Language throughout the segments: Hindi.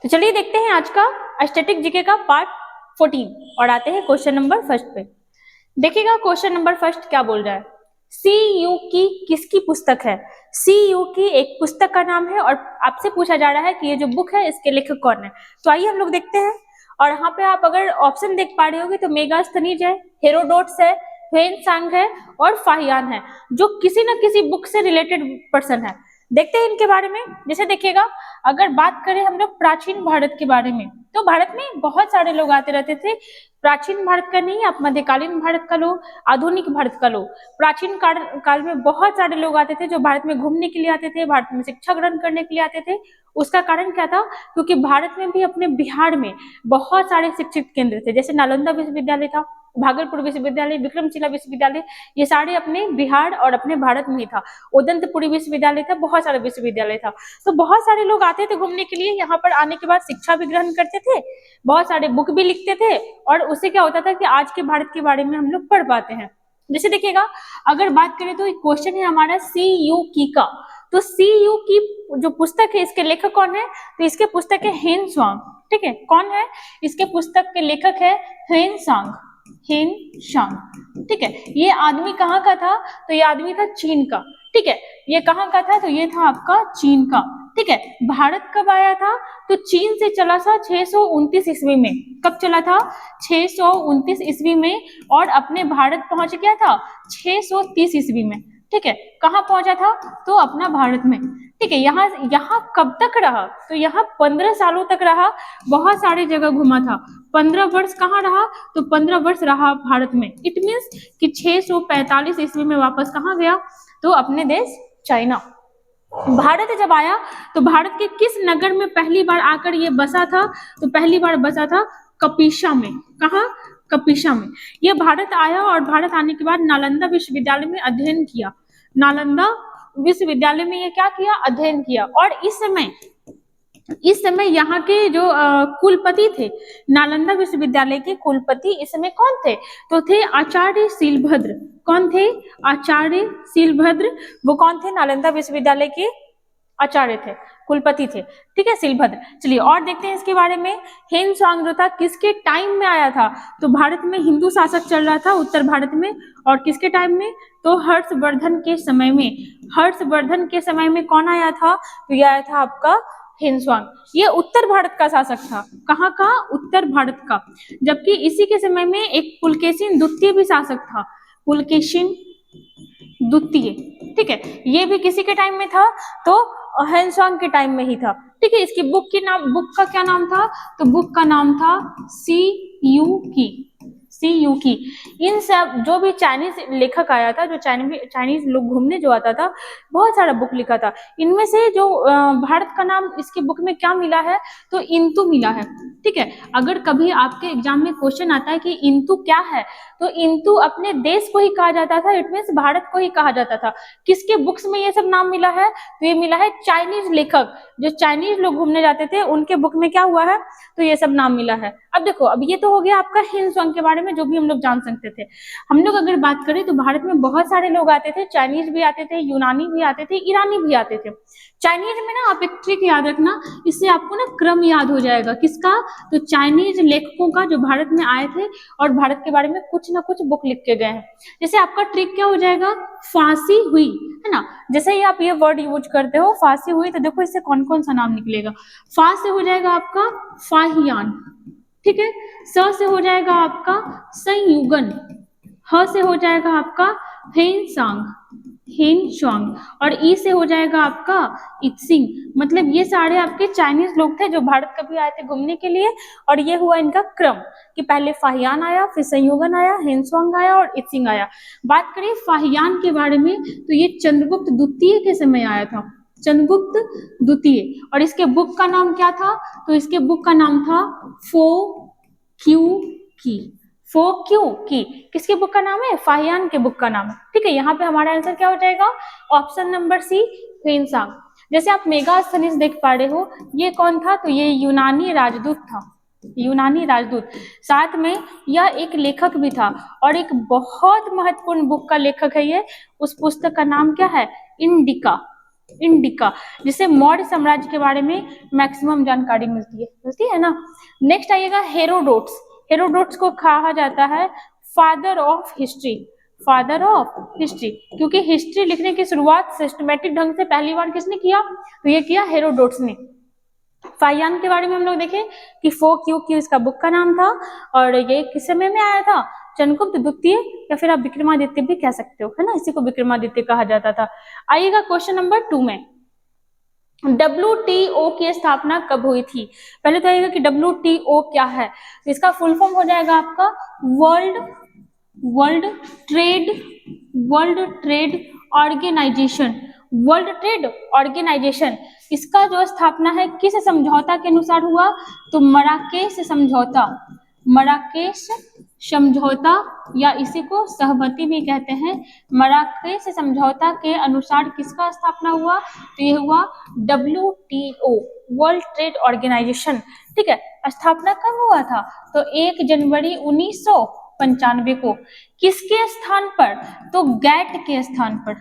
तो चलिए देखते हैं आज का स्टैटिक जीके का पार्ट 14 और आते हैं क्वेश्चन नंबर फर्स्ट पे। देखिएगा क्वेश्चन नंबर फर्स्ट क्या बोल रहा है। सी यू की किसकी पुस्तक है? सी यू की एक पुस्तक का नाम है और आपसे पूछा जा रहा है कि ये जो बुक है इसके लेखक कौन है। तो आइए हम लोग देखते हैं। और यहाँ पे आप अगर ऑप्शन देख पा रहे होगे तो मेगास्थनीज है, हेरोडोट्स है, ह्वेनसांग है और फाहियान है, जो किसी न किसी बुक से रिलेटेड पर्सन है। देखते हैं इनके बारे में। जैसे देखिएगा, अगर बात करें हम लोग प्राचीन भारत के बारे में, तो भारत में बहुत सारे लोग आते रहते थे। प्राचीन भारत का नहीं, आप मध्यकालीन भारत का लो, आधुनिक भारत का लो। प्राचीन काल में बहुत सारे लोग आते थे जो भारत में घूमने के लिए आते थे, भारत में शिक्षा ग्रहण करने के लिए आते थे। उसका कारण क्या था? क्योंकि भारत में भी, अपने बिहार में बहुत सारे शिक्षित केंद्र थे। जैसे नालंदा विश्वविद्यालय था, भागलपुर विश्वविद्यालय, विक्रमशिला विश्वविद्यालय, ये सारे अपने बिहार और अपने भारत में ही था। उदंतपुरी विश्वविद्यालय था, बहुत सारे विश्वविद्यालय था। तो बहुत सारे लोग आते थे घूमने के लिए। यहाँ पर आने के बाद शिक्षा भी ग्रहण करते थे, बहुत सारे बुक भी लिखते थे, और उससे क्या होता था कि आज के भारत के बारे में हम लोग पढ़ पाते हैं। जैसे देखिएगा, अगर बात करें तो एक क्वेश्चन है हमारा सी यू की का। तो सी यू की जो पुस्तक है, इसके लेखक कौन है? तो इसके पुस्तक है ह्वेनसांग। ठीक है, कौन है? इसके पुस्तक के लेखक है ह्वेनसांग। ठीक है, ये आदमी कहाँ का था? तो ये आदमी था चीन का। ठीक है, ये कहाँ का था? तो ये था आपका चीन का। ठीक है, भारत कब आया था? तो चीन से चला था 629 ईस्वी में। कब चला था? 629 ईस्वी में, और अपने भारत पहुंच गया था 630 ईस्वी में। ठीक है, कहाँ पहुंचा था? तो अपना भारत में। ठीक है, यहाँ कब तक रहा? तो यहाँ 15 सालों तक रहा, बहुत सारी जगह घुमा था। 15 वर्ष कहाँ रहा? तो 15 वर्ष रहा भारत में। इट मीन्स कि 645 ईस्वी में वापस कहाँ गया? तो अपने देश चाइना। भारत जब आया तो भारत के किस नगर में पहली बार आकर ये बसा था? तो पहली बार बसा था कपिशा में। कहाँ? कपिशा में। ये भारत आया और भारत आने के बाद नालंदा विश्वविद्यालय में अध्ययन किया। नालंदा विश्वविद्यालय में ये क्या किया? अध्ययन किया। और इस समय यहाँ के जो कुलपति थे, नालंदा विश्वविद्यालय के कुलपति इस समय कौन थे? तो थे आचार्य शीलभद्र। कौन थे? आचार्य शीलभद्र। वो कौन थे? नालंदा विश्वविद्यालय के आचार्य थे, कुलपति थे। ठीक है, शीलभद्र। चलिए और देखते हैं इसके बारे में। ह्वेनसांग जो था किसके टाइम में आया था? तो भारत में हिंदू शासक चल रहा था उत्तर भारत में, और किसके टाइम में? तो हर्षवर्धन के समय में। हर्षवर्धन के समय में कौन आया था? तो यह आया था आपका ह्वेनसांग। ये उत्तर भारत का शासक था। कहाँ का? उत्तर भारत का। जबकि इसी के समय में एक पुलकेशिन द्वितीय भी शासक था, पुलकेशिन द्वितीय। ठीक है, ये भी किसी के टाइम में था? तो ह्वेनसांग के टाइम में ही था। ठीक है, इसकी बुक का क्या नाम था? तो बुक का नाम था सी यू की। सी यू की। इन सब जो भी चाइनीज लेखक आया था, जो चाइनीज लोग घूमने जो आता था, बहुत सारा बुक लिखा था। इनमें से जो भारत का नाम इसकी बुक में क्या मिला है? तो इंतु मिला है। ठीक है, अगर कभी आपके एग्जाम में क्वेश्चन आता है कि इंतु क्या है, तो इंतु अपने देश को ही कहा जाता था। इट मीन्स भारत को ही कहा जाता था। किसके बुक्स में ये सब नाम मिला है? तो ये मिला है चाइनीज लेखक, जो चाइनीज लोग घूमने जाते थे उनके बुक में क्या हुआ है? तो ये सब नाम मिला है। अब देखो, अब ये तो हो गया आपका ह्वेनसांग के बारे में, जो भी हम लोग जान सकते थे। हम लोग अगर बात करें तो भारत में बहुत सारे लोग आते थे, चाइनीज भी आते थे, यूनानी भी आते थे, ईरानी भी आते थे। चाइनीज में ना आप एक ट्रिक याद रखना, इससे आपको ना क्रम याद हो जाएगा। किसका? तो चाइनीज लेखकों का, जो भारत में आए थे और भारत के बारे में कुछ ना कुछ बुक लिख के गए हैं। जैसे आपका ट्रिक क्या हो जाएगा? फांसी हुई, है ना। जैसे ही आप ये वर्ड यूज करते हो फांसी हुई, तो देखो इससे कौन कौन सा नाम निकलेगा। फा से हो जाएगा आपका फाहियान। ठीक है, स से हो जाएगा आपका संयुगन, ह से हो जाएगा आपका ह्वेनसांग, और ई से हो जाएगा आपका इत्सिंग। मतलब ये सारे आपके चाइनीज लोग थे जो भारत कभी आए थे घूमने के लिए, और ये हुआ इनका क्रम कि पहले फाहियान आया, फिर संयुगन आया, ह्वेनसांग आया और इत्सिंग आया। बात करें फाहियान के बारे में, तो ये चंद्रगुप्त द्वितीय के समय आया था, चंद्रगुप्त द्वितीय। और इसके बुक का नाम क्या था? तो इसके बुक का नाम था फो क्यू की। फो क्यू की किसके बुक का नाम है? फाहियान के बुक का नाम है। ठीक है, यहाँ पे हमारा आंसर क्या हो जाएगा? Option number C, Hiuen Tsang. जैसे आप मेगास्थनीज देख पा रहे हो, ये कौन था? तो ये यूनानी राजदूत था, यूनानी राजदूत। साथ में यह एक लेखक भी था, और एक बहुत महत्वपूर्ण बुक का लेखक है ये। उस पुस्तक का नाम क्या है? इंडिका। इंडिका, जिससे मौर्य साम्राज्य के बारे में मैक्सिमम जानकारी मिलती है ना। नेक्स्ट आइएगा हेरोडोट्स। हेरोडोट्स को कहा जाता है father of history, father of history, क्योंकि हिस्ट्री लिखने की शुरुआत सिस्टमेटिक ढंग से पहली बार किसने किया, तो ये किया हेरोडोट्स ने। फाहियान के बारे में हम लोग देखें कि फो क्यू क्यू इसका बुक का नाम था, और ये किस समय में आया था, चंद्रगुप्त द्वितीय या फिर आप विक्रमादित्य भी कह सकते हो, है ना, इसी को विक्रमादित्य कहा जाता था। आइएगा क्वेश्चन नंबर 2 में, WTO की स्थापना कब हुई थी। पहले तो आइएगा कि WTO क्या है, तो इसका फुल फॉर्म हो जाएगा आपका world trade organisation, world trade organisation. इसका जो स्थापना है किस समझौता के अनुसार हुआ, तो मराकेश समझौता, मराकेश समझौता या इसी को सहमति भी कहते हैं। मराकेश समझौता के अनुसार किसका स्थापना हुआ, तो ये हुआ WTO, वर्ल्ड ट्रेड ऑर्गेनाइजेशन। ठीक है, स्थापना कब हुआ था, तो 1 जनवरी 1995 को। किसके स्थान पर, तो गैट के स्थान पर,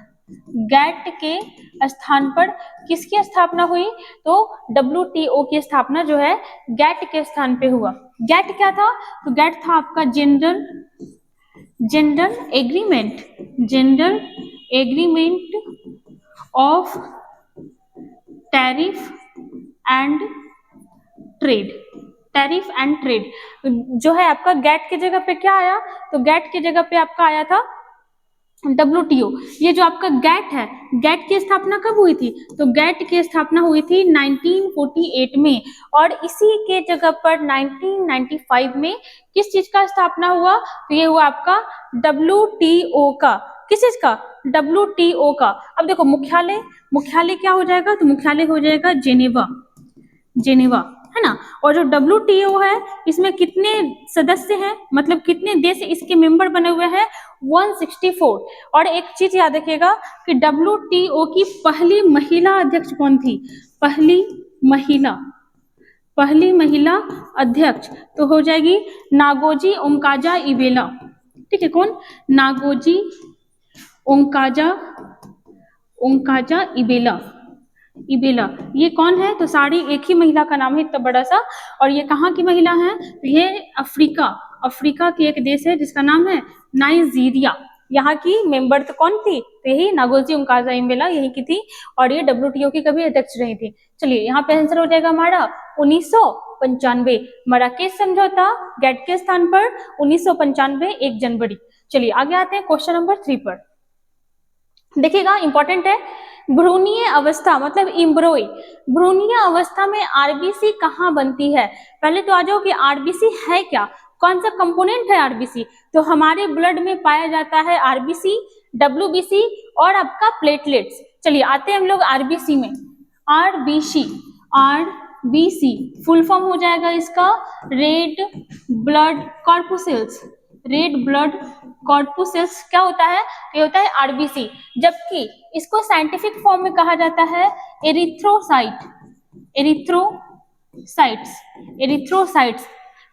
गैट के स्थान पर किसकी स्थापना हुई, तो WTO की स्थापना जो है गैट के स्थान पे हुआ। गैट क्या था, तो गैट था आपका general agreement of tariff and trade, जो है आपका गैट की जगह पे क्या आया, तो गैट की जगह पे आपका आया था WTO। ये जो आपका गैट है, गैट की स्थापना कब हुई थी, तो गैट की स्थापना हुई थी 1948 में, और इसी के जगह पर 1995 में किस चीज का स्थापना हुआ, तो ये हुआ आपका WTO का। किस चीज का, WTO का। अब देखो मुख्यालय क्या हो जाएगा, तो मुख्यालय हो जाएगा जेनेवा, है ना। और जो WTO है इसमें कितने सदस्य हैं, मतलब कितने देश इसके मेंबर बने हुए हैं, 164। और एक चीज याद रखिएगा कि WTO की पहली महिला अध्यक्ष कौन थी, पहली महिला अध्यक्ष तो हो जाएगी नागोजी ओंकाजा इबेला। ठीक है, कौन, नागोजी ओंकाजा इबेला, ये कौन है, तो सारी एक ही महिला का नाम है इतना बड़ा सा, और ये कहाँ की महिला है, तो ये अफ्रीका की एक देश है जिसका नाम है नाइजीरिया। यहाँ की मेंबर तो कौन थी, तो यही नागोजी ओंकाजा इबेला यही की थी, और ये WTO की कभी अध्यक्ष रही थी। चलिए यहाँ पे आंसर हो जाएगा हमारा 1995, मराकेश समझौता गैट के स्थान पर 1995 1 जनवरी। चलिए आगे आते हैं क्वेश्चन नंबर 3 पर। देखिएगा इंपॉर्टेंट है, भ्रूणीय अवस्था मतलब इम्ब्रोई, भ्रूणीय अवस्था में RBC कहाँ बनती है। पहले तो आ जाओ कि RBC है क्या, कौन सा कंपोनेंट है RBC, तो हमारे ब्लड में पाया जाता है RBC, WBC और आपका प्लेटलेट्स। चलिए आते हैं हम लोग RBC में। RBC फुल फॉर्म हो जाएगा इसका रेड ब्लड कॉर्पुसेल्स। क्या होता है, ये होता है RBC, जबकि इसको साइंटिफिक फॉर्म में कहा जाता है एरिथ्रोसाइट्स।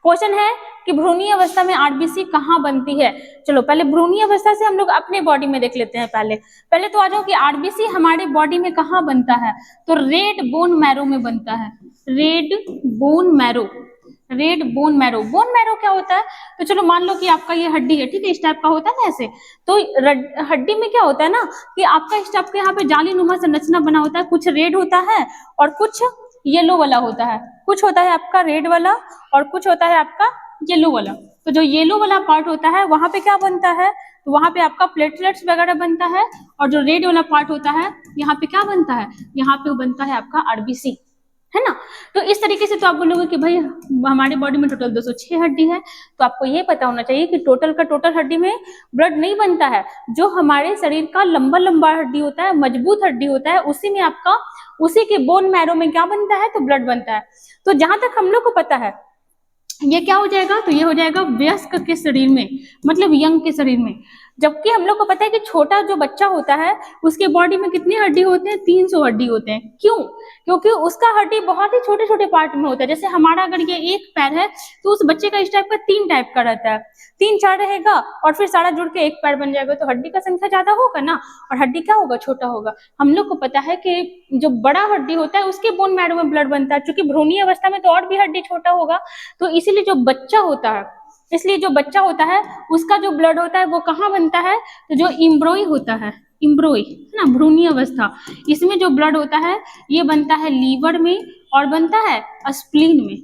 क्वेश्चन है कि भ्रूणीय अवस्था में RBC कहाँ बनती है। चलो पहले भ्रूणीय अवस्था से हम लोग अपने बॉडी में देख लेते हैं। पहले तो आ जाओ कि RBC हमारे बॉडी में कहाँ बनता है, तो रेड बोन मैरो में बनता है, रेड बोन मैरो क्या होता है, तो चलो मान लो कि आपका ये हड्डी है, ठीक है, इस टाइप का होता है ना ऐसे, तो हड्डी में क्या होता है ना कि आपका इस टाइप के यहाँ पे जाली नुमा संरचना बना होता है, कुछ रेड होता है और कुछ येलो वाला होता है, कुछ होता है आपका रेड वाला और कुछ होता है आपका येलो वाला। तो जो येलो वाला पार्ट होता है वहां पे क्या बनता है, तो वहां पे आपका प्लेटलेट्स वगैरह बनता है, और जो रेड वाला पार्ट होता है यहाँ पे क्या बनता है, यहाँ पे बनता है आपका RBC, है ना। तो इस तरीके से तो आप बोलोगे कि भाई हमारे बॉडी में टोटल 206 हड्डी है, तो आपको ये पता होना चाहिए कि टोटल हड्डी में ब्लड नहीं बनता है। जो हमारे शरीर का लंबा हड्डी होता है, मजबूत हड्डी होता है, उसी के बोन मैरो में क्या बनता है, तो ब्लड बनता है। तो जहां तक हम लोग को पता है ये क्या हो जाएगा, तो ये हो जाएगा वयस्क के शरीर में, मतलब यंग के शरीर में। जबकि हम लोग को पता है कि छोटा जो बच्चा होता है उसके बॉडी में कितनी हड्डी होते हैं, 300 हड्डी होते हैं। क्यों? क्योंकि उसका हड्डी बहुत ही छोटे छोटे पार्ट में होता है। जैसे हमारा अगर ये एक पैर है तो उस बच्चे का इस टाइप का 3 टाइप का रहता है, 3 4 रहेगा और फिर सारा जुड़ के एक पैर बन जाएगा, तो हड्डी का संख्या ज्यादा होगा ना, और हड्डी क्या होगा, छोटा होगा। हम लोग को पता है कि जो बड़ा हड्डी होता है उसके बोन मैरो में ब्लड बनता है, क्योंकि भ्रूणीय अवस्था में तो और भी हड्डी छोटा होगा, तो इसीलिए जो बच्चा होता है, इसलिए जो बच्चा होता है उसका जो ब्लड होता है वो कहाँ बनता है, तो जो इम्ब्रोई होता है, इम्ब्रोई है ना, भ्रूणीय अवस्था, इसमें जो ब्लड होता है ये बनता है लीवर में और बनता है स्प्लीन में।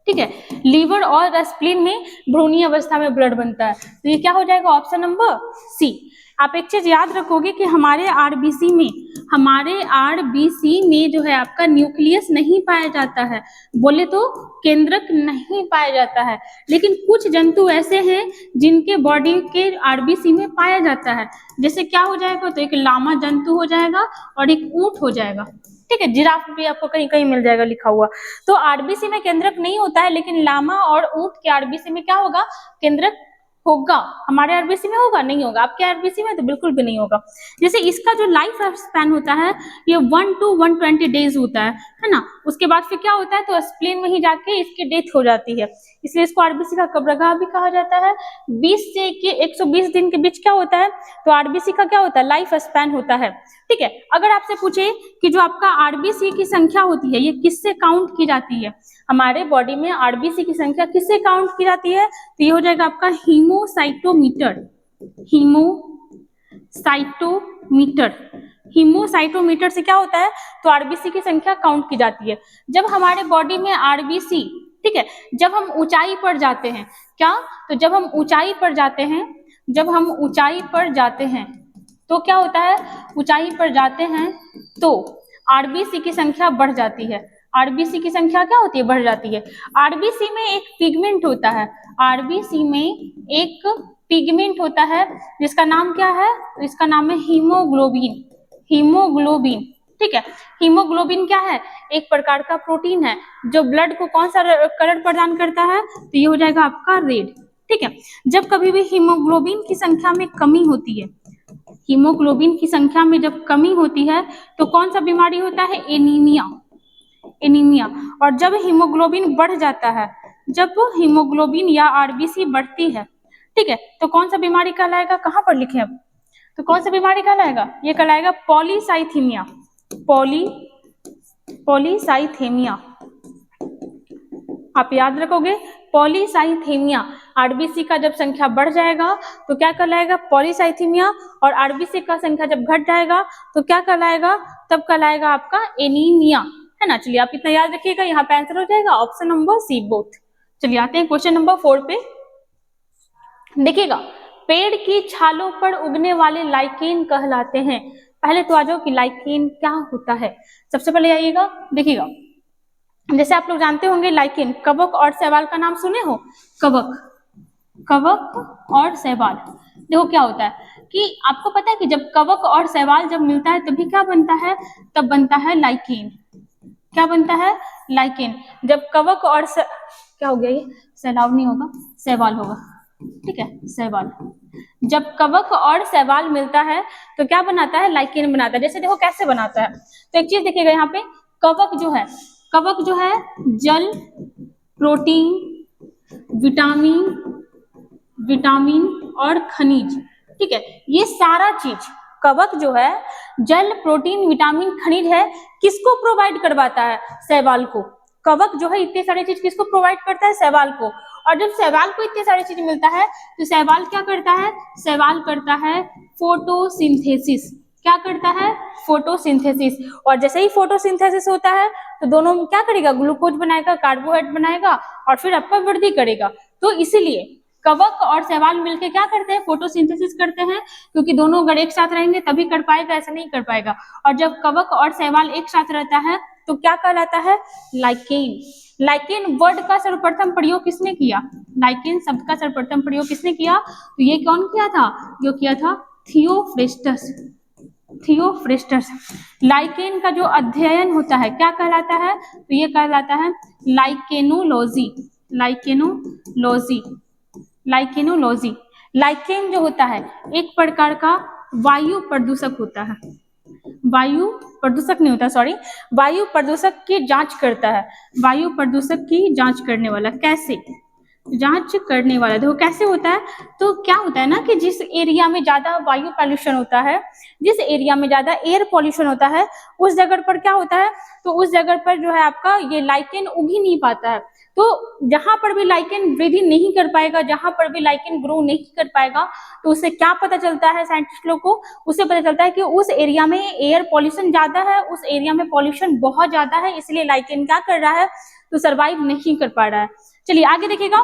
ठीक है, लीवर और स्प्लीन में भ्रूणीय अवस्था में ब्लड बनता है। तो ये क्या हो जाएगा, ऑप्शन नंबर सी। आप एक चीज याद रखोगे कि हमारे आरबीसी में जो है आपका न्यूक्लियस नहीं पाया जाता है, बोले तो केंद्रक नहीं पाया जाता है, लेकिन कुछ जंतु ऐसे हैं जिनके बॉडी के आरबीसी में पाया जाता है। जैसे क्या हो जाएगा, तो एक लामा जंतु हो जाएगा और एक ऊंट हो जाएगा। ठीक है, जिराफ भी आपको कहीं कहीं मिल जाएगा लिखा हुआ। तो आरबीसी में केंद्रक नहीं होता है, लेकिन लामा और ऊंट के आरबीसी में क्या होगा, केंद्रक होगा। हमारे आरबीसी में होगा, नहीं होगा। आपके आरबीसी में तो बिल्कुल भी नहीं होगा। जैसे इसका जो लाइफ स्पैन होता है ये 1 to 120 डेज होता है ना। उसके बाद फिर क्या होता है, तो स्प्लीन में ही जाके इसकी डेथ हो जाती है, इसलिए इसको आरबीसी का कब्रगाह भी कहा जाता है। 20 से 120 दिन के बीच क्या होता है, तो आरबीसी का क्या होता है, लाइफ स्पैन होता है। ठीक है, अगर आपसे पूछे कि जो आपका आरबीसी की संख्या होती है ये किससे काउंट की जाती है, हमारे बॉडी में आरबीसी की संख्या किससे काउंट की जाती है, तो ये हो जाएगा आपका हीमोसाइटोमीटर। हीमोसाइटोमीटर से क्या होता है, तो आरबीसी की संख्या काउंट की जाती है। जब हमारे बॉडी में आरबीसी, ठीक है, जब हम ऊंचाई पर जाते हैं, क्या, तो जब हम ऊंचाई पर जाते हैं तो क्या होता है, ऊंचाई पर जाते हैं तो आरबीसी की संख्या बढ़ जाती है। आरबीसी की संख्या क्या होती है, बढ़ जाती है। आरबीसी में एक पिगमेंट होता है, आरबीसी में एक पिगमेंट होता है जिसका नाम क्या है, इसका नाम है हीमोग्लोबिन। ठीक है, हीमोग्लोबिन क्या है, एक प्रकार का प्रोटीन है जो ब्लड को कौन सा कलर प्रदान करता है, तो ये हो जाएगा आपका रेड। ठीक है, जब कभी भी हीमोग्लोबिन की संख्या में कमी होती है, हीमोग्लोबिन की संख्या में जब कमी होती है तो कौन सा बीमारी होता है, एनीमिया। और जब हीमोग्लोबिन बढ़ जाता है, जब हीमोग्लोबिन या आरबीसी बढ़ती है, ठीक है, तो कौन सा बीमारी कहलाएगा, कहाँ पर लिखे अब, तो कौन सा बीमारी कहलाएगा, ये कहलाएगा पॉलीसाइथीमिया। पॉलीसाइथेमिया आप याद रखोगे, पॉलीसाइथेमिया। आरबीसी का जब संख्या बढ़ जाएगा तो क्या कहलाएगा, पॉलीसाइथेमिया, और आरबीसी का संख्या जब घट जाएगा तो क्या कहलाएगा, तब कहलाएगा आपका एनीमिया, है ना। चलिए आप इतना याद रखिएगा, यहाँ पे आंसर हो जाएगा ऑप्शन नंबर सी, बोथ। चलिए आते हैं क्वेश्चन नंबर 4 पे। देखिएगा, पेड़ की छालों पर उगने वाले लाइकेन कहलाते हैं। पहले तो आ जाओ कि लाइकेन क्या होता है। सबसे पहले आइएगा, देखिएगा, जैसे आप लोग जानते होंगे लाइकेन, कवक और शैवाल का नाम सुने हो, कवक और शैवाल। देखो क्या होता है कि आपको पता है कि जब कवक और शैवाल जब मिलता है तभी क्या बनता है, तब बनता है लाइकेन। क्या बनता है, लाइकेन। जब कवक और क्या हो गया, ये सैलाब नहीं होगा, शैवाल होगा। ठीक है, शैवाल। जब कवक और शैवाल मिलता है तो क्या बनाता है, लाइकेन बनाता है। जैसे देखो कैसे बनाता है, तो एक चीज देखिएगा यहाँ पे, कवक जो है जल, प्रोटीन, विटामिन और खनिज। ठीक है, ये सारा चीज कवक जो है जल, प्रोटीन, विटामिन, खनिज है, किसको प्रोवाइड करवाता है, शैवाल को। कवक जो है इतने सारे चीज किसको प्रोवाइड करता है, शैवाल को। और जब शैवाल को इतने सारी चीज मिलता है तो शैवाल क्या करता है, शैवाल करता है फोटोसिंथेसिस। क्या करता है, फोटोसिंथेसिस। और जैसे ही फोटोसिंथेसिस होता है तो दोनों में क्या करेगा, ग्लूकोज बनाएगा, कार्बोहाइड्रेट बनाएगा और फिर आपका वृद्धि करेगा। तो इसीलिए कवक और शैवाल मिलके क्या करते हैं, फोटोसिंथेसिस करते हैं, क्योंकि दोनों अगर एक साथ रहेंगे तभी कर पाएगा, ऐसा नहीं कर पाएगा। और जब कवक और शैवाल एक साथ रहता है तो क्या कहलाता है, लाइकेन। लाइकेन वर्ड का सर्वप्रथम प्रयोग किसने किया, लाइकेन शब्द का सर्वप्रथम प्रयोग किसने किया, तो ये कौन किया था, जो किया था थियोफ्रेस्टस। लाइकेन का जो अध्ययन होता है क्या कहलाता है, तो ये कहलाता है लाइकेनोलॉजी। लाइकेन जो होता है एक प्रकार का वायु प्रदूषक होता है, वायु प्रदूषक नहीं होता, सॉरी, वायु प्रदूषक की जांच करता है, वायु प्रदूषक की जांच करने वाला। कैसे जांच करने वाला, देखो कैसे होता है। तो क्या होता है ना कि जिस एरिया में ज्यादा वायु पॉल्यूशन होता है, जिस एरिया में ज्यादा एयर पॉल्यूशन होता है, उस जगह पर क्या होता है, तो उस जगह पर जो है आपका ये लाइकेन उग ही नहीं पाता है। तो जहां पर भी लाइकेन वृद्धि नहीं कर पाएगा, जहां पर भी लाइकेन ग्रो नहीं कर पाएगा, तो उससे क्या पता चलता है साइंटिस्ट लोग को, उससे पता चलता है कि उस एरिया में एयर पॉल्यूशन ज्यादा है, उस एरिया में पॉल्यूशन बहुत ज्यादा है, इसलिए लाइकेन क्या कर रहा है, तो सर्वाइव नहीं कर पा रहा है। चलिए आगे देखिएगा,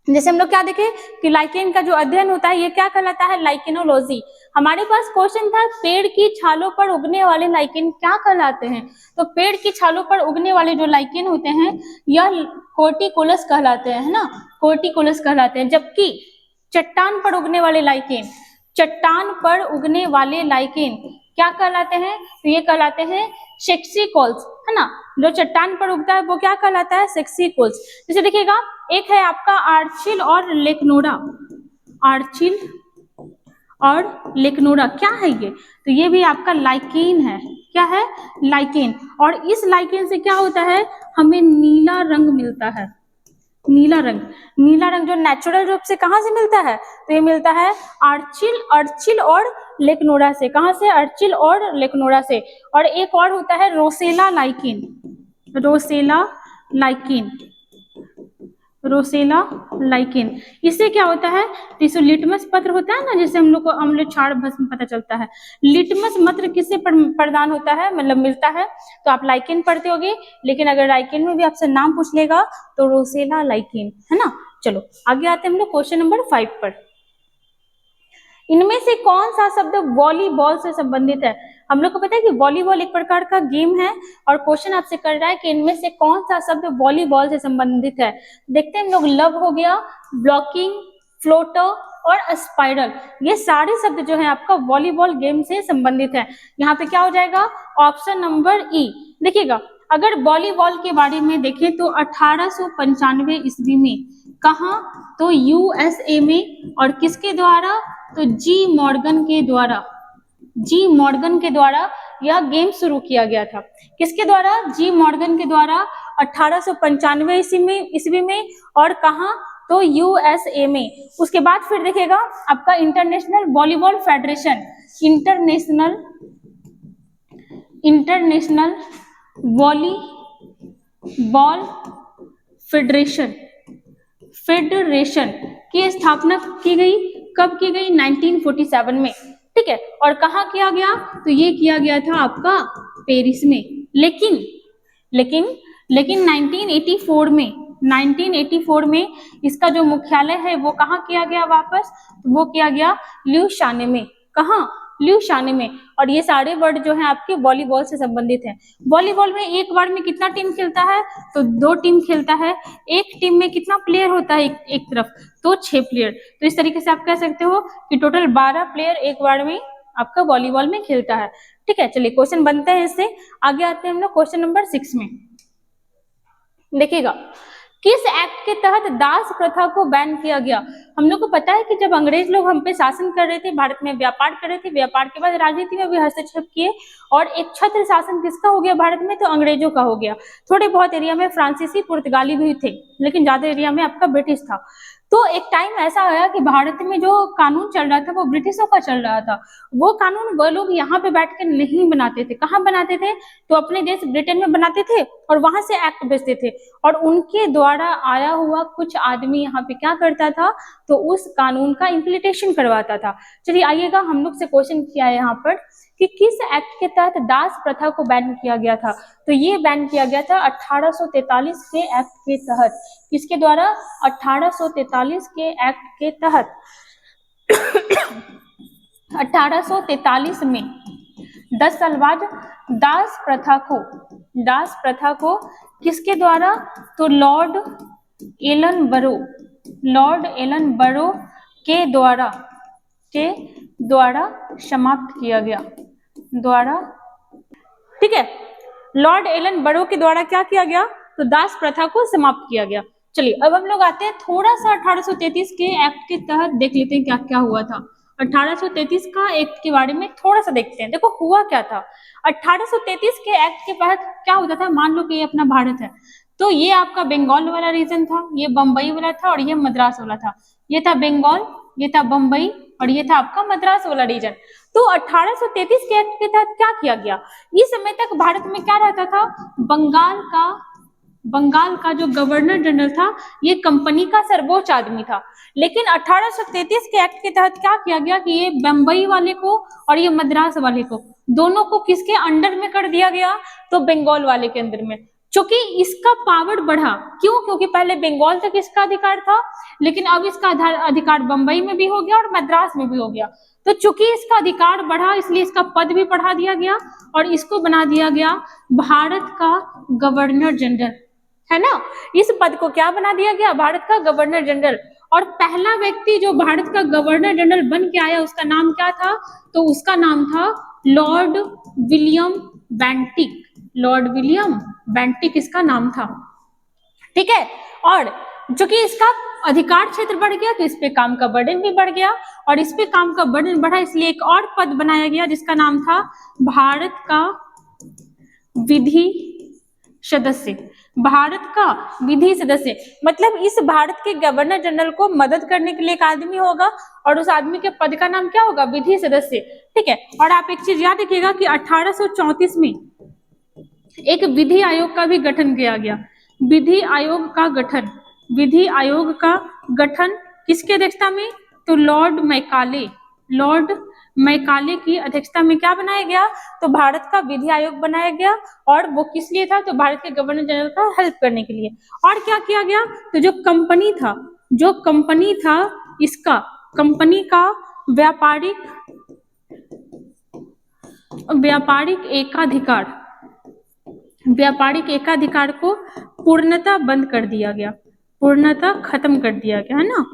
जैसे हम लोग क्या देखें कि लाइकेन का जो अध्ययन होता है ये क्या कहलाता है, लाइकेनोलॉजी। हमारे पास क्वेश्चन था पेड़ की छालों पर उगने वाले लाइकेन क्या कहलाते हैं, तो पेड़ की छालों पर उगने वाले जो लाइकेन होते हैं यह कोर्टिकोलस कहलाते हैं, है ना, कोर्टिकोलस कहलाते हैं। जबकि चट्टान पर उगने वाले लाइकेन, चट्टान पर उगने वाले लाइकेन क्या कहलाते हैं, तो ये कहलाते हैं सेक्सिकोल्स, है ना, जो चट्टान पर उगता है वो क्या कहलाता है, सेक्सिकोल्स। जैसे देखिएगा एक है आपका आर्चिल और लेक्नोरा, आर्चिल और लेक्नोरा क्या है ये, तो ये भी आपका लाइकेन है, क्या है, लाइकेन। और इस लाइकेन से क्या होता है, हमें नीला रंग मिलता है, नीला रंग, नीला रंग जो नेचुरल रूप से कहाँ से मिलता है, तो ये मिलता है अर्चिल और लेक्नोरा से। कहाँ से, अर्चिल और लेक्नोरा से। और एक और होता है Rosella lichen, Rosella lichen, Rosella lichen. इससे क्या होता है, तो लिटमस पत्र होता है ना, जिससे हम लोग को अम्ल क्षार भस्म पता चलता है, लिटमस पत्र किससे प्रदान होता है, मतलब मिलता है, तो आप लाइकेन पढ़ते होगे, लेकिन अगर लाइकेन में भी आपसे नाम पूछ लेगा तो रोसेला लाइकेन, है ना। चलो आगे आते हैं हम लोग क्वेश्चन नंबर 5 पर। इनमें से कौन सा शब्द वॉलीबॉल से संबंधित है, हम लोग को पता है कि वॉलीबॉल एक प्रकार का गेम है, और क्वेश्चन आपसे कर रहा है कि इनमें से कौन सा शब्द वॉलीबॉल से संबंधित है। देखते हैं हम लोग, लव हो गया, ब्लॉकिंग, फ्लोटर और स्पाइरल, ये सारे शब्द जो है आपका वॉलीबॉल गेम से संबंधित है। यहाँ पे क्या हो जाएगा, ऑप्शन नंबर ई। देखिएगा अगर वॉलीबॉल के बारे में देखें तो 1895 ईस्वी में, कहाँ, तो यूएसए में, और किसके द्वारा, तो जी मॉर्गन के द्वारा, जी मॉर्गन के द्वारा यह गेम शुरू किया गया था। किसके द्वारा, जी मॉर्गन के द्वारा 1895 ईस्वी में, और कहा, तो यूएसए में। उसके बाद फिर देखिएगा आपका international volleyball federation, international volleyball federation की स्थापना की गई, कब की गई, 1947 में, ठीक है। और कहाँ किया गया, तो ये किया गया था आपका पेरिस में। लेकिन 1984 में इसका जो मुख्यालय है वो कहाँ किया गया वापस, वो किया गया ल्यूशाने में। कहाँ, ल्यूशाने में। और ये सारे वर्ड जो है आपके वॉलीबॉल से संबंधित है। वॉलीबॉल में एक बार में कितना टीम खेलता है, तो 2 टीम खेलता है। एक टीम में कितना प्लेयर होता है, एक तरफ, तो 6 प्लेयर। तो इस तरीके से आप कह सकते हो कि टोटल 12 प्लेयर एक बार में आपका वॉलीबॉल में खेलता है, ठीक है। चलिए क्वेश्चन बनते हैं इससे। आगे आते हैं हम लोग क्वेश्चन नंबर 6 में। देखिएगा किस एक्ट के तहत दास प्रथा को बैन किया गया। हम लोग को पता है कि जब अंग्रेज लोग हम पे शासन कर रहे थे, भारत में व्यापार कर रहे थे, व्यापार के बाद राजनीति में भी हस्तक्षेप किए, और एक छत्र शासन किसका हो गया भारत में, तो अंग्रेजों का हो गया। थोड़े बहुत एरिया में फ्रांसीसी पुर्तगाली भी थे, लेकिन ज्यादा एरिया में आपका ब्रिटिश था। तो एक टाइम ऐसा आया कि भारत में जो कानून चल रहा था वो ब्रिटिशों का चल रहा था। वो कानून वो लोग यहाँ पे बैठ के नहीं बनाते थे, कहाँ बनाते थे, तो अपने देश ब्रिटेन में बनाते थे, और वहां से एक्ट भेजते थे, और उनके द्वारा आया हुआ कुछ आदमी यहाँ पे क्या करता था, तो उस कानून का इम्प्लीमेंटेशन करवाता था। चलिए आइएगा, हम लोग से क्वेश्चन किया है यहाँ पर कि किस एक्ट के तहत दास प्रथा को बैन किया गया था। तो ये बैन किया गया था 1843 के एक्ट के तहत। किसके द्वारा, 1843 के एक्ट के तहत। 1843 में 10 साल बाद दास प्रथा को किसके द्वारा, तो लॉर्ड एलन बरो के द्वारा समाप्त किया गया, ठीक है। लॉर्ड एलन बरो के द्वारा क्या किया गया, तो दास प्रथा को समाप्त किया गया। चलिए अब हम लोग आते हैं थोड़ा सा 1833 के एक्ट के तहत देख लेते हैं क्या क्या हुआ था। 1833 का एक्ट के बारे में थोड़ा सा देखते हैं। देखो हुआ क्या था 1833 के एक्ट के तहत क्या होता था। मान लो कि ये अपना भारत है, तो ये आपका बंगाल वाला रीजन था, ये बम्बई वाला था और ये मद्रास वाला था। ये था बंगाल, ये था बम्बई और ये था आपका मद्रास वाला रीजन। तो 1833 के एक्ट के तहत क्या किया गया, इस समय तक भारत में क्या रहता था, बंगाल का जो गवर्नर जनरल था ये कंपनी का सर्वोच्च आदमी था। लेकिन 1833 के एक्ट के तहत क्या किया गया कि ये बम्बई वाले को और ये मद्रास वाले को दोनों को किसके अंडर में कर दिया गया, तो बंगाल वाले के अंदर में। क्योंकि इसका पावर बढ़ा, क्यों, क्योंकि पहले बंगाल तक इसका अधिकार था, लेकिन अब इसका अधिकार बंबई में भी हो गया और मद्रास में भी हो गया। तो चूंकि इसका अधिकार बढ़ा इसलिए इसका पद भी बढ़ा दिया गया और इसको बना दिया गया भारत का गवर्नर जनरल, है ना। इस पद को क्या बना दिया गया, भारत का गवर्नर जनरल। और पहला व्यक्ति जो भारत का गवर्नर जनरल बन के आया उसका नाम क्या था, तो उसका नाम था Lord William Bentinck. Lord William Bentinck इसका नाम था, ठीक है। और जो कि इसका अधिकार क्षेत्र बढ़ गया तो इस पे काम का बर्डन भी बढ़ गया और इस पे काम का बर्डन बढ़ा इसलिए एक और पद बनाया गया जिसका नाम था भारत का विधि सदस्य। भारत का विधि सदस्य मतलब इस भारत के गवर्नर जनरल को मदद करने के लिए एक आदमी होगा और उस आदमी के पद का नाम क्या होगा, विधि सदस्य, ठीक है। और आप एक चीज याद रखिएगा कि 1834 में एक विधि आयोग का भी गठन किया गया। विधि आयोग का गठन किसके अध्यक्षता में, तो लॉर्ड मैकाले की अध्यक्षता में क्या बनाया गया, तो भारत का विधि आयोग बनाया गया। और वो किस लिए था, तो भारत के गवर्नर जनरल का हेल्प करने के लिए। और क्या किया गया, तो जो कंपनी था इसका कंपनी का व्यापारिक एकाधिकार को पूर्णतः बंद कर दिया गया, पूर्णतः खत्म कर दिया गया, है ना।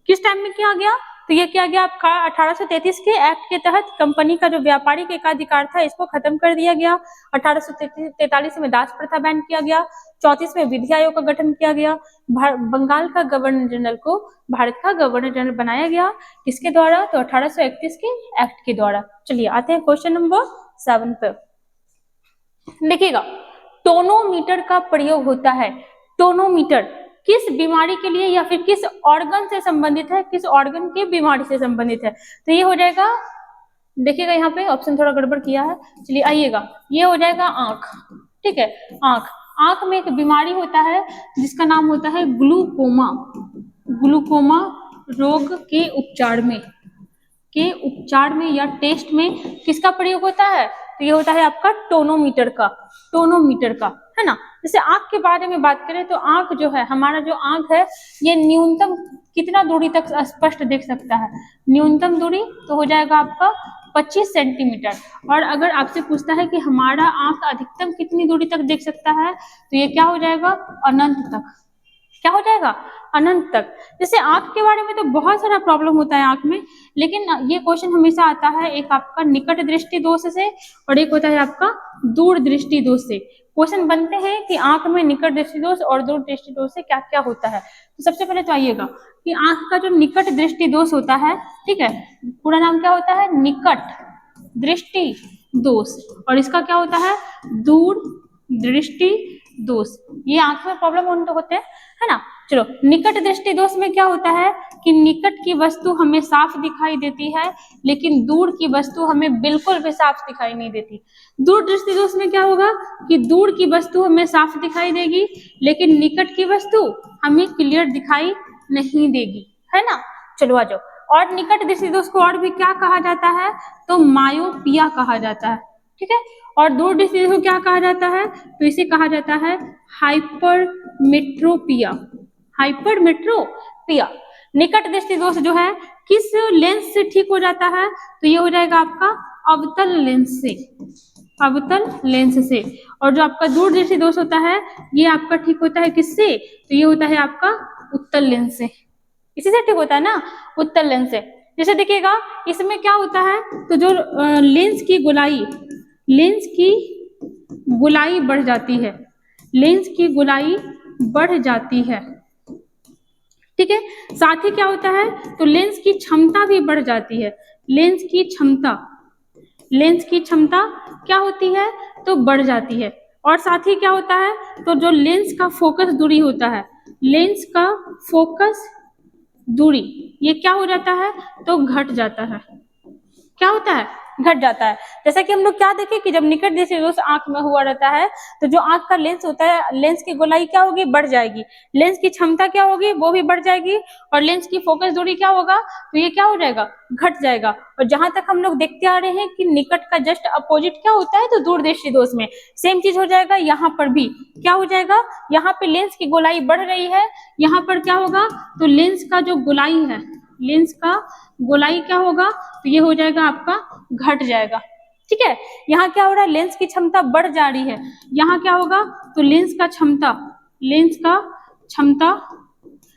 किस टाइम में किया गया, तो ये किया गया आपका 1833 के एक्ट के तहत कंपनी का जो व्यापारिक एकाधिकार था इसको खत्म कर दिया गया। 1843 में दास प्रथा बैन किया गया। 34 में विधि आयोग का गठन किया गया। बंगाल का गवर्नर जनरल को भारत का गवर्नर जनरल बनाया गया, किसके द्वारा, तो 1831 के एक्ट के द्वारा। चलिए आते हैं क्वेश्चन नंबर 7 पे। देखिएगा टोनोमीटर का प्रयोग होता है। टोनोमीटर किस बीमारी के लिए या फिर किस ऑर्गन से संबंधित है, किस ऑर्गन के बीमारी से संबंधित है, तो ये हो जाएगा, देखिएगा यहाँ पे ऑप्शन थोड़ा गड़बड़ किया है, चलिए आइएगा, ये हो जाएगा आंख, ठीक है। आंख में एक बीमारी होता है जिसका नाम होता है ग्लूकोमा रोग के उपचार में या टेस्ट में किसका प्रयोग होता है, तो ये होता है आपका टोनोमीटर का, है ना। जैसे आंख के बारे में बात करें तो आंख जो है, हमारा जो आंख है ये न्यूनतम कितना दूरी तक स्पष्ट देख सकता है, न्यूनतम दूरी तो हो जाएगा आपका 25 सेंटीमीटर। और अगर आपसे पूछता है कि हमारा आंख अधिकतम कितनी दूरी तक देख सकता है, तो ये क्या हो जाएगा, अनंत तक। क्या हो जाएगा, अनंत तक। जैसे आंख के बारे में तो बहुत सारा प्रॉब्लम होता है आंख में, लेकिन ये क्वेश्चन हमेशा आता है एक आपका निकट दृष्टि दोष से और एक होता है आपका दूर दृष्टि दोष से। क्वेश्चन बनते हैं कि आंख में निकट दृष्टि दोष और दूर दृष्टि दोष से क्या क्या होता है। तो सबसे पहले तो आइएगा कि आंख का जो निकट दृष्टि दोष होता है, ठीक है, पूरा नाम क्या होता है, निकट दृष्टि दोष, और इसका क्या होता है, दूर दृष्टि दोष। ये आंख में प्रॉब्लम होते हैं, है ना। चलो निकट दृष्टि दोष में क्या होता है कि निकट की वस्तु हमें साफ दिखाई देती है लेकिन दूर की वस्तु हमें बिल्कुल भी साफ दिखाई नहीं देती। दूर दृष्टि दोष में क्या होगा कि दूर की वस्तु हमें साफ दिखाई देगी लेकिन निकट की वस्तु हमें क्लियर दिखाई नहीं देगी, है ना। चलो आ जाओ। और निकट दृष्टि दोष को और भी क्या कहा जाता है, तो मायोपिया कहा जाता है, ठीक है। और दूर दृष्टि दोष को क्या कहा जाता है, तो इसे कहा जाता है हाइपरमेट्रोपिया। निकट दृष्टि दोष जो है किस लेंस से ठीक हो जाता है, तो ये हो जाएगा आपका अवतल लेंस से। और जो आपका दूर दृष्टि दोष होता है ये आपका ठीक होता है किससे, तो ये होता है आपका उत्तल लेंस से। इसी से ठीक होता है ना, उत्तल लेंस से। जैसे देखिएगा इसमें क्या होता है, तो जो लेंस की गोलाई बढ़ जाती है, ठीक है। साथ ही क्या होता है, तो लेंस की क्षमता भी बढ़ जाती है। लेंस की क्षमता क्या होती है, तो बढ़ जाती है। और साथ ही क्या होता है, तो जो लेंस का फोकस दूरी होता है, लेंस का फोकस दूरी ये क्या हो जाता है, तो घट जाता है। क्या होता है, घट जाता है। जैसा कि हम लोग क्या देखें कि जब निकट दृष्टिदोष आंख में हुआ रहता है तो जो आंख का लेंस होता है, लेंस की गोलाई क्या होगी, बढ़ जाएगी, लेंस की क्षमता क्या होगी, वो भी बढ़ जाएगी, और लेंस की फोकस दूरी क्या होगा, तो ये क्या हो जाएगा, घट जाएगा। और जहां तक हम लोग देखते आ रहे हैं कि निकट का जस्ट अपोजिट क्या होता है, तो दूर दृष्टिदोष में सेम चीज हो जाएगा। यहाँ पर भी क्या हो जाएगा, यहाँ पे लेंस की गोलाई बढ़ रही है, यहाँ पर क्या होगा, तो लेंस का जो गोलाई है, लेंस का गोलाई क्या होगा, तो ये हो जाएगा आपका घट जाएगा। ठीक है, यहाँ क्या हो रहा है, लेंस की क्षमता बढ़ जा रही है, यहाँ क्या होगा, तो लेंस का क्षमता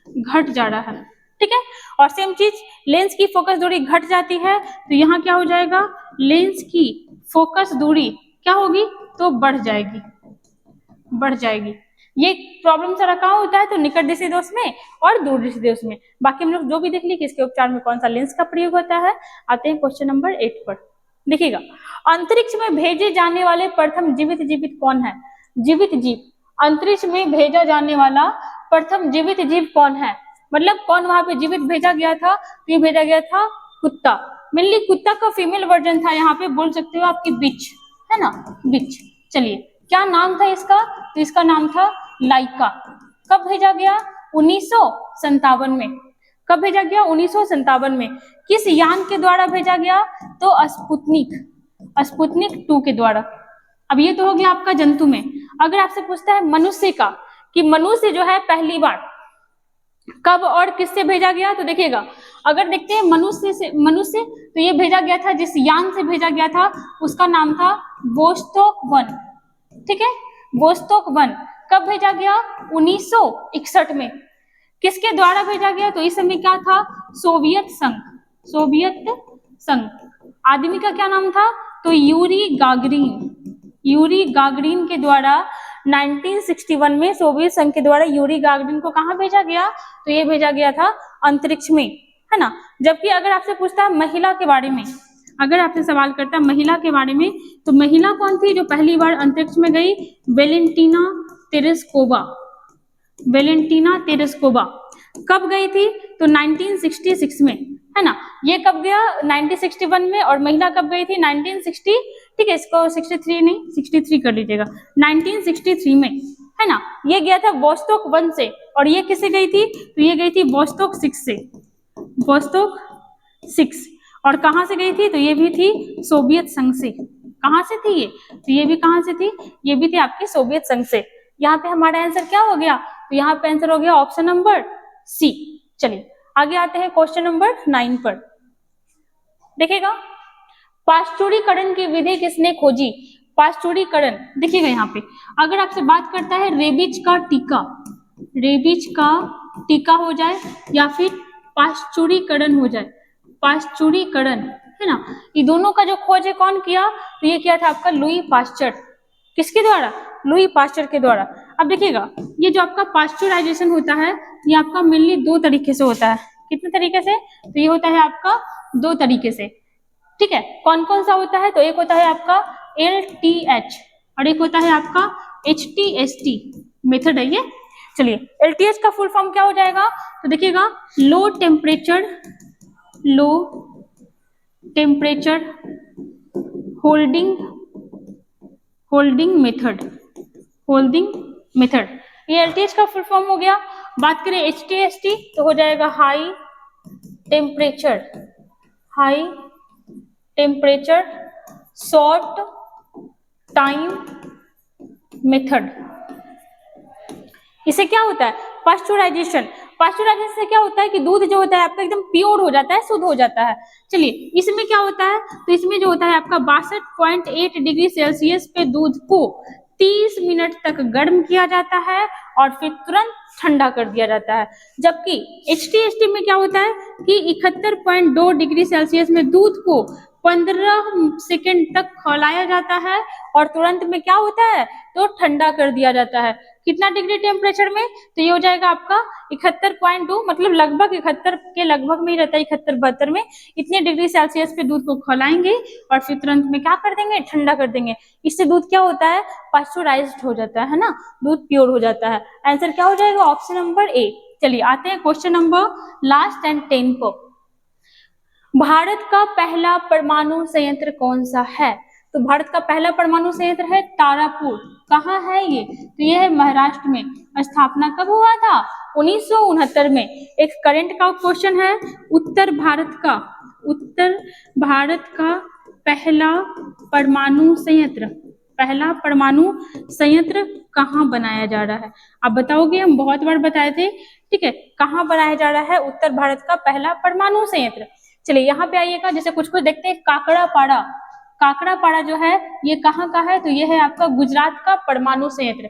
घट जा रहा है। ठीक है, और सेम चीज लेंस की फोकस दूरी घट जाती है, तो यहाँ क्या हो जाएगा, लेंस की फोकस दूरी क्या होगी, तो बढ़ जाएगी। ये प्रॉब्लम सारा कहाँ होता है, तो निकट दृष्टिदोष में और दूर दृष्टिदोष में। बाकी हम लोग जो भी देख लिए किसके उपचार में कौन सा लेंस का प्रयोग होता है। आते हैं क्वेश्चन नंबर 8 पर। देखिएगा, अंतरिक्ष में भेजे जाने वाले प्रथम जीवित जीव कौन है। जीवित जीव, अंतरिक्ष में भेजा जाने वाला प्रथम जीवित जीव कौन है, मतलब कौन वहां पे जीवित भेजा गया था, तो ये भेजा गया था कुत्ता। मेनली कुत्ता का फीमेल वर्जन था, यहाँ पे बोल सकते हो आपकी बिच, है ना, बिच। चलिए, क्या नाम था इसका, तो इसका नाम था लाइका। कब भेजा गया, 1957 में। कब भेजा गया, 1957 में। किस यान के द्वारा भेजा गया, तो स्पुतनिक 2 के द्वारा। अब ये तो हो गया आपका जंतु में। अगर आपसे पूछता है मनुष्य का, कि मनुष्य जो है पहली बार कब और किससे भेजा गया, तो देखिएगा, अगर देखते हैं मनुष्य तो ये भेजा गया था, जिस यान से भेजा गया था उसका नाम था वोस्तोक 1। ठीक है, वोस्तोक 1 कब भेजा गया, 1961 में। किसके द्वारा भेजा गया, तो इस समय क्या था, सोवियत संघ। आदमी का क्या नाम था, तो यूरी गागरिन के द्वारा 1961 में सोवियत संघ के द्वारा यूरी गागरिन को कहाँ भेजा गया, तो ये भेजा गया था अंतरिक्ष में, है ना। जबकि अगर आपसे पूछता है महिला के बारे में, अगर आपसे सवाल करता है महिला के बारे में, तो महिला कौन थी जो पहली बार अंतरिक्ष में गई, वेलेंटीना तेरेस्कोवा। कब गई थी, तो 1966 में, है ना। ये कब गया, 1961 में, और महिला कब गई थी, 1960, ठीक है, इसको 63 नहीं 63 कर लीजिएगा, 1963 में, है ना। ये गया था वोस्तोक 1 से, और ये किससे गई थी, तो ये गई थी वोस्तोक 6 से, वोस्तोक 6। और कहां से गई थी, तो ये भी थी सोवियत संघ से। कहां से थी ये, तो ये भी कहां से थी, ये भी थी आपकी सोवियत संघ से। यहाँ पे हमारा आंसर क्या हो गया, तो यहाँ पे आंसर हो गया ऑप्शन नंबर सी। चलिए आगे आते हैं क्वेश्चन नंबर 9 पर। देखिएगा, पाश्चुरीकरण की विधि किसने खोजी। पाश्चुरीकरण, देखिएगा यहाँ पे अगर आपसे बात करता है रेबीज का टीका हो जाए या फिर पाश्चुरीकरण हो जाए, पाश्चुरीकरण, है ना, ये दोनों का जो खोज है कौन किया, तो ये किया था आपका लुई पाश्चर। किसके द्वारा, लुई पाश्चर के द्वारा। अब देखिएगा, ये जो आपका पाश्चराइजेशन होता है, ये आपका मेनली 2 तरीके से होता है। कितने तरीके से, तो ये होता है आपका 2 तरीके से। ठीक है, कौन कौन सा होता है, तो एक होता है आपका LTH और एक होता है आपका HTST मेथड है ये। चलिए, LTH का फुल फॉर्म क्या हो जाएगा, तो देखिएगा, लो टेम्परेचर होल्डिंग मेथड, ये LTH का फुल फॉर्म हो गया। बात करें HTST तो हो जाएगा high temperature short time method. इसे क्या होता है, पाश्चराइजेशन से क्या होता है कि दूध जो होता है आपका एकदम प्योर हो जाता है, शुद्ध हो जाता है। चलिए, इसमें क्या होता है, तो इसमें जो होता है आपका 62.8 डिग्री सेल्सियस पे दूध को 30 मिनट तक गर्म किया जाता है और फिर तुरंत ठंडा कर दिया जाता है। जबकि HTST में क्या होता है कि 71.2 डिग्री सेल्सियस में दूध को 15 सेकेंड तक खौलाया जाता है और तुरंत में क्या होता है, तो ठंडा कर दिया जाता है। कितना डिग्री टेम्परेचर में, तो ये हो जाएगा आपका 71.2, मतलब लगभग 71 के लगभग में ही रहता है, 71-72 में। इतने डिग्री सेल्सियस पे दूध को खौलाएंगे और फिर तुरंत में क्या कर देंगे, ठंडा कर देंगे। इससे दूध क्या होता है, पास्चुराइज्ड हो जाता है ना, दूध प्योर हो जाता है। आंसर क्या हो जाएगा, ऑप्शन नंबर ए। चलिए आते हैं क्वेश्चन नंबर लास्ट एंड 10 को। भारत का पहला परमाणु संयंत्र कौन सा है, तो भारत का पहला परमाणु संयंत्र है तारापुर। कहाँ है ये, तो ये है महाराष्ट्र में। स्थापना कब हुआ था, 1969 में। एक करंट का क्वेश्चन है, उत्तर भारत का पहला परमाणु संयंत्र कहाँ बनाया जा रहा है, आप बताओगे, हम बहुत बार बताए थे, ठीक है। कहाँ बनाया जा रहा है उत्तर भारत का पहला परमाणु संयंत्र। चलिए यहाँ पे आइएगा, जैसे कुछ कुछ देखते हैं। काकड़ापाड़ा जो है ये कहाँ का है, तो ये है आपका गुजरात का परमाणु संयंत्र।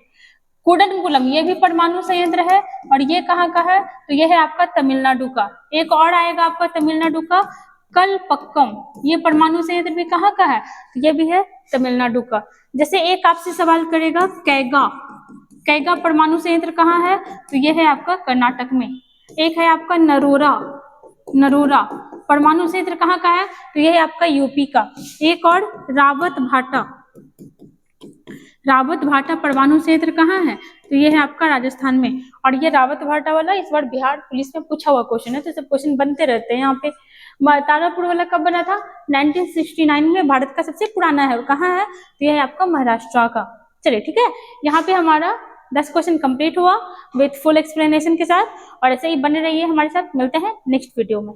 कुडनकुलम ये भी परमाणु संयंत्र है, और ये कहाँ का है, तो ये है आपका तमिलनाडु का। एक और आएगा आपका तमिलनाडु का कलपक्कम, ये परमाणु संयंत्र भी कहाँ का है, तो ये भी है तमिलनाडु का। जैसे एक आपसे सवाल करेगा, कैगा परमाणु संयंत्र कहाँ है, तो ये है आपका कर्नाटक में। एक है आपका नरोरा परमाणु संयंत्र कहाँ का है, तो यह है आपका यूपी का। एक और रावत भाटा परमाणु संयंत्र कहाँ है, तो ये है आपका राजस्थान में। और ये रावत भाटा वाला इस बार बिहार पुलिस में पूछा हुआ क्वेश्चन है, तो सब क्वेश्चन बनते रहते हैं यहाँ पे। तारापुर वाला कब बना था, 1969 में। भारत का सबसे पुराना है, कहाँ है, तो यह है आपका महाराष्ट्र का। चलिए ठीक है, यहाँ पे हमारा 10 क्वेश्चन कंप्लीट हुआ विथ फुल एक्सप्लेनेशन के साथ। और ऐसे ही बने रहिए हमारे साथ, मिलते हैं नेक्स्ट वीडियो में।